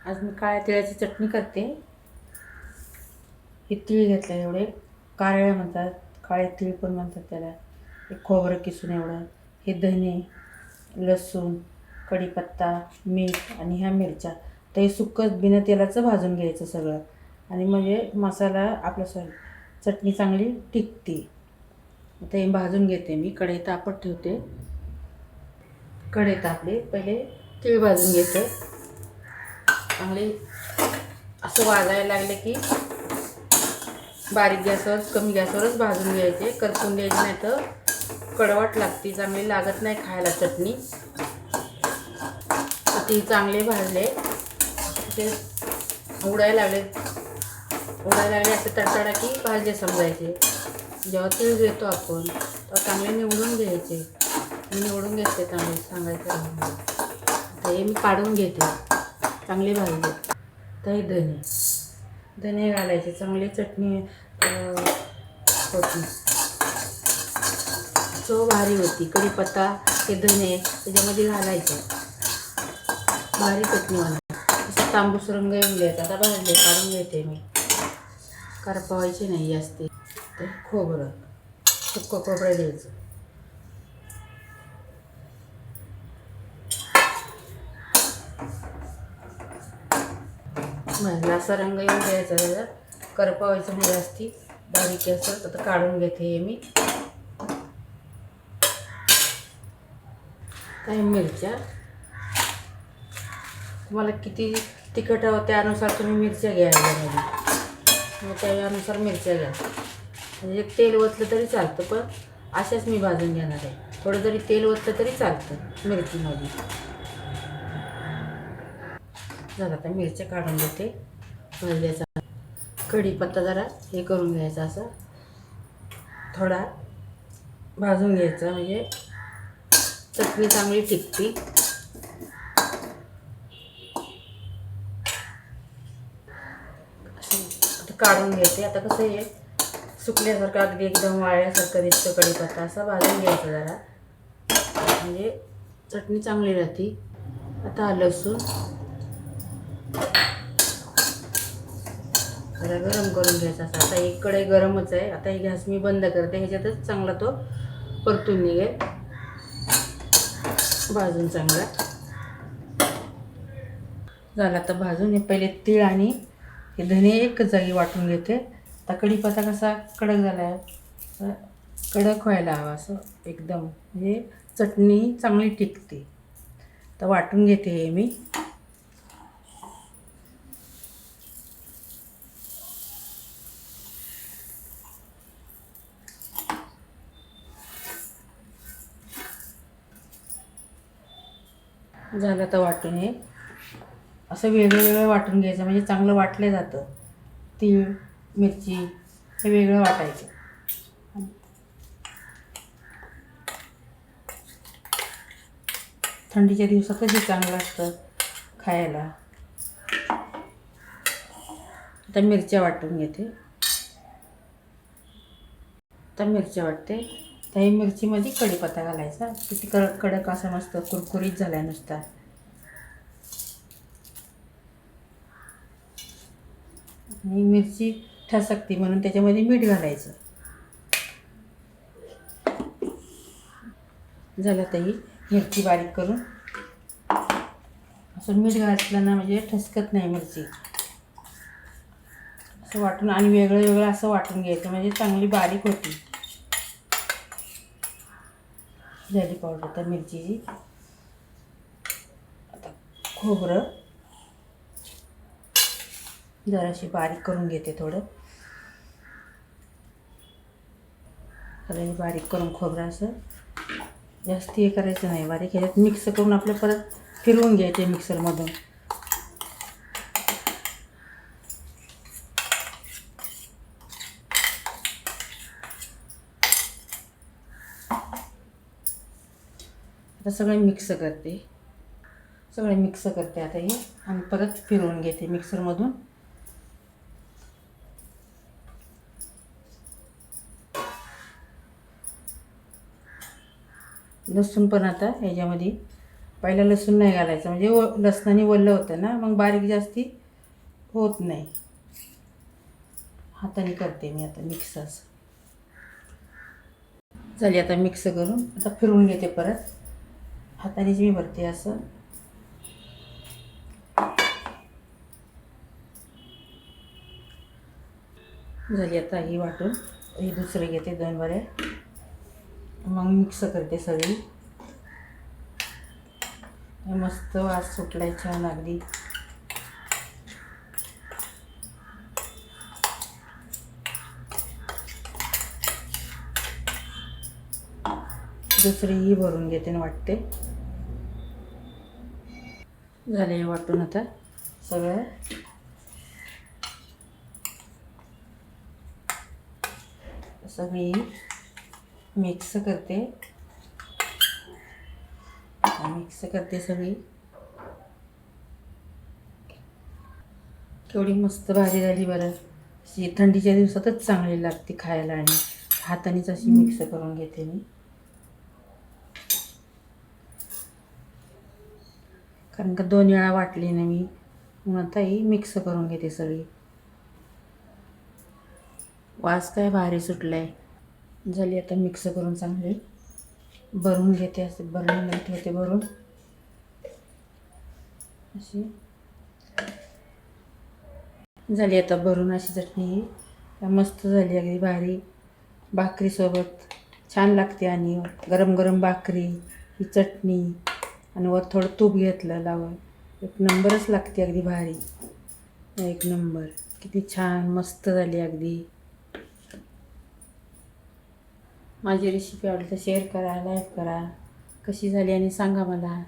आज मी काळ्या तिळाची चटणी करते. हे तीळ घेतले एवढे, कारळे म्हणतात, काळे तीळ पण म्हणतात त्याला. हे खोबरं किसून एवढं, हे धने, लसूण, कढीपत्ता, मीठ आणि ह्या मिरच्या. तर हे सुक्कं बिना तेलाचं भाजून घ्यायचं सगळं, आणि म्हणजे मसाला आपल्या चटणी चांगली टिकते. आता हे भाजून घेते मी. कढई तापत ठेवते. कढई तापली, पहिले तीळ भाजून घेते. चांगले असं वाजायला लागले की बारीक गॅसवर, कमी गॅसवरच भाजून घ्यायचे. करपून द्यायचे, नाही तर कडवट लागते, चांगली लागत नाही खायला चटणी. ती चांगले भाजले, ते उडायला लागले असं तडतडा की भाजले समजायचे. जेव्हा तीळ घेतो आपण तेव्हा चांगले निवडून घ्यायचे. मी निवडून घेते चांगले, सांगायचं. आता हे मी काढून घेते, चांगले भाजले. तर हे धने घालायचे, चांगली चटणी होती, चव भारी होती. कढीपत्ता, हे धने त्याच्यामध्ये घालायचे, भारी चटणी होणार. तांबूस रंग येऊन द्यायचा. आता भाजले, काढून घेते मी. करपवायचे नाही जास्त. तर खोबरं, सुक्कं खोबरं द्यायचं. भाजला असा रंग येऊन द्यायचा त्याचा, करपवायचं नाही जास्ती, बारीक असं. आता काढून घेते हे मी. काही मिरच्या, तुम्हाला किती तिखट हवं त्यानुसार तुम्ही मिरच्या घ्या. मग त्यानुसार मिरच्या घ्या. म्हणजे तेल ओतलं तरी चालतं, पण अशाच मी भाजून घेणार आहे. थोडं जरी तेल ओतलं तरी चालतं मिरचीमध्ये. झालं, आता मिरच्या काढून घेते भाजल्याचा. कढीपत्ता जरा हे करून घ्यायचा, असं थोडा भाजून घ्यायचा, म्हणजे चटणी चांगली टिकते. आता काढून घेते. आता कसं आहे, सुकल्यासारखं अगदी एकदम वाळल्यासारखं दिसतं कढीपत्ता. असा भाजून घ्यायचा जरा, म्हणजे चटणी चांगली राहते. आता लसूण जरा गरम करून घ्यायचा असा. आता एक कढई गरमच आहे. आता ही गॅस मी बंद करते, ह्याच्यातच चांगला तो परतून निघेल, भाजून चांगला. झाला तर भाजून. हे पहिले तीळ आणि हे धने एक जागी वाटून घेते. आता कढीपत्ता कसा कडक झाला आहे, कडक व्हायला हवा असं एकदम, म्हणजे चटणी चांगली टिकते. तर वाटून घेते हे मी. झालं तर वाटून हे असं वेगळं वाटून घ्यायचं, म्हणजे चांगलं वाटलं जातं. तीळ, मिरची हे वेगळं वाटायचं. थंडीच्या दिवसातच हे चांगलं असतं खायला. आता मिरच्या वाटून घेते. आता मिरच्या वाटते. त्या मिरचीमध्ये कढीपत्ता घालायचा. किती कडक असा मस्त कुरकुरीत झाला नुसता. आणि मिरची ठसकते म्हणून त्याच्यामध्ये मीठ घालायचं. झालं तर ही मिरची बारीक करून असं मीठ घातलं ना, म्हणजे ठसकत नाही मिरची. असं वाटून आणि वेगळं वेगळं असं वाटून घ्यायचं, म्हणजे चांगली बारीक होती. झाली पावडर तर मिरचीची. आता खोबरं जराशी बारीक करून घेते थोडं. तर बारीक करून खोबरं असं जास्त हे करायचं नाही बारीक. ह्याच्यात मिक्स करून आपलं परत फिरवून घ्यायचे मिक्सरमधून. आता सगळे मिक्स करते आता हे, आणि परत फिरवून घेते मिक्सरमधून. लसूण पण आता ह्याच्यामध्ये पहिला लसूण नाही घालायचं, म्हणजे लसणाने ओलं होतं ना, मग बारीक जास्ती होत नाही. हाताने करते मी आता मिक्स असं. झाली आता मिक्स करून आता फिरवून घेते परत. हातानेच मी भरते असं. झाली आता ही वाटून. ही दुसरं घेते 2 बऱ्या, मग मिक्स करते सगळी. मस्त वास सुटलाय छान अगदी. दुसरीही भरून घेते आणि वाटते. झाले वाटून आता सगळं. सगळी मिक्स करते सगळी. केवढी मस्त भाजी झाली बरं. अशी थंडीच्या दिवसातच चांगली लागते खायला. आणि हातानेच अशी मिक्स करून घेते मी, कारण का 2 वेळा वाटली ना मी, म्हणून आता ही मिक्स करून घेते सगळी. वास काय भारी सुटलाय. झाली आता मिक्स करून चांगली भरून घेते. असे बरणीमध्ये ठेवते भरून अशी. झाली आता भरून अशी चटणी ही मस्त झाली अगदी भारी. भाकरीसोबत छान लागते. आणि गरम गरम भाकरी, ही चटणी आणि वर थोडं तूप घेतलं लावून, एक नंबरच लागते अगदी भारी. एक नंबर. किती छान मस्त झाली अगदी. माझी रेसिपी आवडली तर शेअर करा, लाईक करा. कशी झाली आणि सांगा मला.